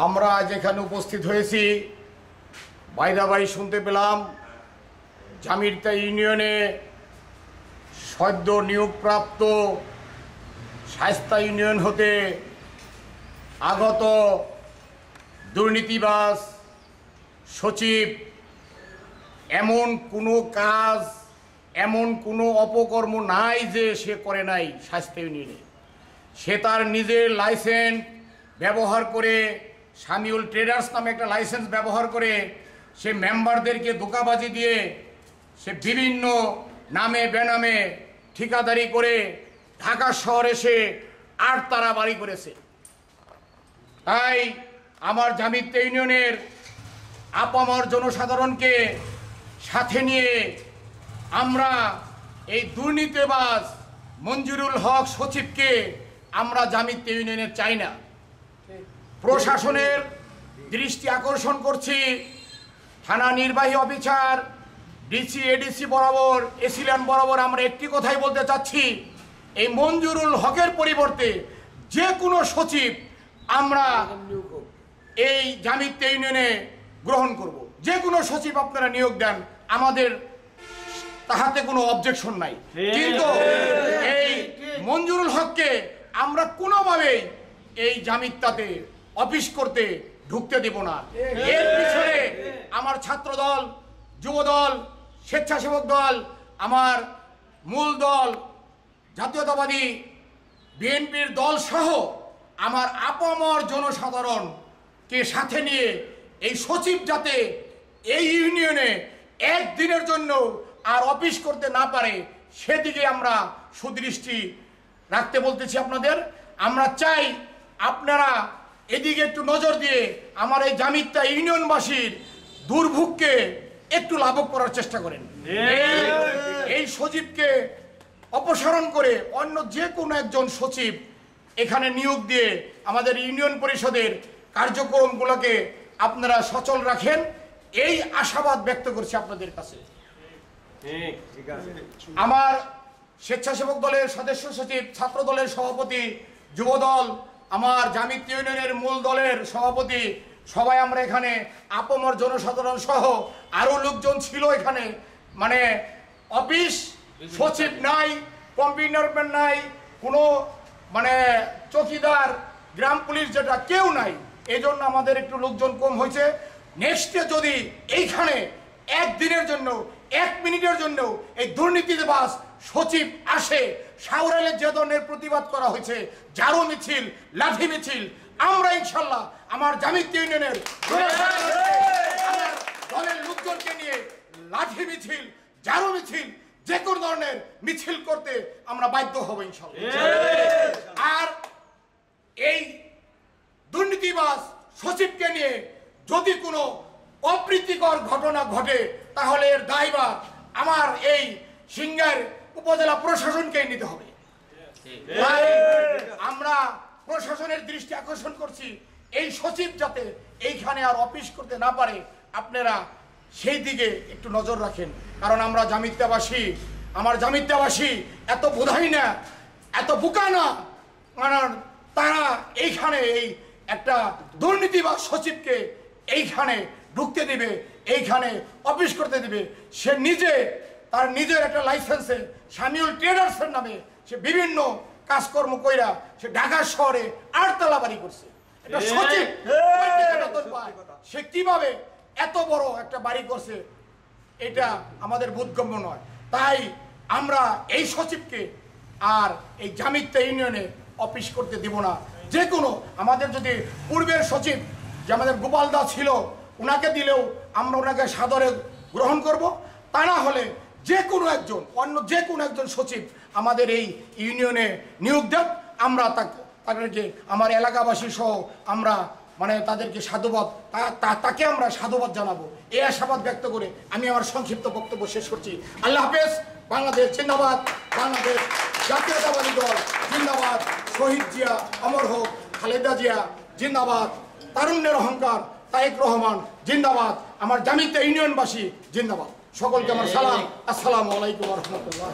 আমরা আজ এখানে উপস্থিত হয়েছি বাইদাবাই শুনতে পেলাম জামিরতা ইউনিয়নে সদ্য নিয়োগপ্রাপ্ত শায়েস্তা ইউনিয়ন হতে আগত দুর্নীতিবাজ সচিব এমন কোনো কাজ এমন কোনো অপকর্ম নাই যে সে করে নাই শায়েস্তা ইউনিয়নে। সে তার নিজের লাইসেন্স ব্যবহার করে শামিউল ট্রেডার্স নামে একটা লাইসেন্স ব্যবহার করে সে মেম্বারদেরকে ধোঁকাবাজি দিয়ে সে বিভিন্ন নামে বেনামে ঠিকাদারি করে ঢাকা শহরে সে আটতারা বাড়ি করেছে। তাই আমার জামিরতা ইউনিয়নের আপামর জনসাধারণকে সাথে নিয়ে আমরা এই দুর্নীতিবাজ মঞ্জুরুল হক সচিবকে আমরা জামিরতা ইউনিয়নে চাই না। প্রশাসনের দৃষ্টি আকর্ষণ করছি, থানা নির্বাহী অফিসার ডিসি এডিসি বরাবর এসিল্যান্ড বরাবর আমরা একটি কথাই বলতে চাচ্ছি, এই মঞ্জুরুল হকের পরিবর্তে যে কোনো সচিব আমরা এই জামিরতা ইউনিয়নে গ্রহণ করব। যে কোনো সচিব আপনারা নিয়োগ দেন, আমাদের তাহাতে কোনো অবজেকশন নাই, কিন্তু এই মঞ্জুরুল হককে আমরা কোনোভাবেই এই জামিরতাতে অফিস করতে ঢুকতে দেব না। এর পিছনে আমার ছাত্র দল, যুব দল, স্বেচ্ছাসেবক দল, আমার মূল দল জাতীয়তাবাদী বিএনপির দল সহ আমার আপামর জনসাধারণকে সাথে নিয়ে এই সচিব যাতে এই ইউনিয়নে একদিনের জন্য আর অফিস করতে না পারে সেদিকে আমরা সুদৃষ্টি রাখতে বলতেছি আপনাদের। আমরা চাই আপনারা এদিকে একটু নজর দিয়ে আমার এই জামিরতা ইউনিয়নবাসীর দুর্ভোগকে একটু লাঘব করার চেষ্টা করেন। এই সচিবকে অপসারণ করে অন্য যে কোনো একজন সচিব এখানে নিয়োগ দিয়ে আমাদের ইউনিয়ন পরিষদের কার্যক্রমগুলোকে আপনারা সচল রাখেন, এই আশাবাদ ব্যক্ত করছি আপনাদের কাছে। আমার স্বেচ্ছাসেবক দলের সদস্য সচিব, ছাত্র দলের সভাপতি, যুব দল, আমার জামিরতা ইউনিয়নের মূল দলের সভাপতি, সবাই আমরা এখানে আপামর জনসাধারণ সহ আরো লোকজন ছিল এখানে, মানে অফিস সচিব নাই, কম্পিউটার নাই, কোনো মানে চৌকিদার, গ্রাম পুলিশ যেটা কেউ নাই, এই জন্য আমাদের একটু লোকজন কম হয়েছে। নেক্সটে যদি এইখানে একদিনের জন্য, এক মিনিটের জন্য এই দুর্নীতিবাজ সচিব আসে, শাওরালে যে ধরনের প্রতিবাদ করা হয়েছে, ঝাড়ু মিছিল, লাঠি মিছিল, আমরা ইনশাল্লাহ আমার জামিরতা ইউনিয়নের দলের লোকজনকে নিয়ে লাঠি মিছিল, ঝাড়ু মিছিল, যে কোনো ধরনের মিছিল করতে আমরা বাধ্য হব ইনশাল্লাহ। আর এই দুর্নীতিবাজ সচিবকে নিয়ে যদি কোনো অপ্রীতিকর ঘটনা ঘটে তাহলে এর দায়ভার আমার এই সিংগাইর উপজেলা প্রশাসনকে নিতে হবে। আমরা প্রশাসনের দৃষ্টি আকর্ষণ করছি, এই সচিব যাতে এইখানে আর অফিস করতে না পারে আপনারা সেই দিকে একটু নজর রাখেন। কারণ আমরা জামিরতাবাসী, আমার জামিরতাবাসী এত বোধাই না, এত বোকা না, কারণ তারা এইখানে এই একটা দুর্নীতিবাজ সচিবকে এইখানে ঢুকতে দিবে, এইখানে অফিস করতে দিবে। সে নিজে তার নিজের একটা লাইসেন্সে শামিউল ট্রেডার্সের নামে সে বিভিন্ন কাজকর্ম কইরা সে ঢাকা শহরে আটতলা বাড়ি করছে। এটা সচিব, সে কিভাবে এত বড় একটা বাড়ি করছে এটা আমাদের বোধগম্য নয়। তাই আমরা এই সচিবকে আর এই জামিরতা ইউনিয়নে অফিস করতে দিব না। যে কোনো আমাদের যদি পূর্বের সচিব যে আমাদের গোপাল দা ছিল, ওনাকে দিলেও আমরা ওনাকে সাদরে গ্রহণ করব। তা না হলে যে কোনো একজন, অন্য যে কোনো একজন সচিব আমাদের এই ইউনিয়নে নিয়োগ দেন, আমরা তাদেরকে আমার এলাকাবাসী সহ আমরা মানে তাদেরকে সাধুবাদ, তাকে আমরা সাধুবাদ জানাবো, এই আশাবাদ ব্যক্ত করে আমি আমার সংক্ষিপ্ত বক্তব্য শেষ করছি। আল্লাহ হাফেজ। বাংলাদেশ জিন্দাবাদ, বাংলাদেশ জাতীয়তাবাদী দল জিন্দাবাদ, শহীদ জিয়া অমর হোক, খালেদা জিয়া জিন্দাবাদ, তারুণ্যের অহংকার তারেক রহমান জিন্দাবাদ, আমার জামিরতা ইউনিয়নবাসী জিন্দাবাদ। সকলকে আমার সালাম, আসসালামু আলাইকুম ওয়া রাহমাতুল্লাহ।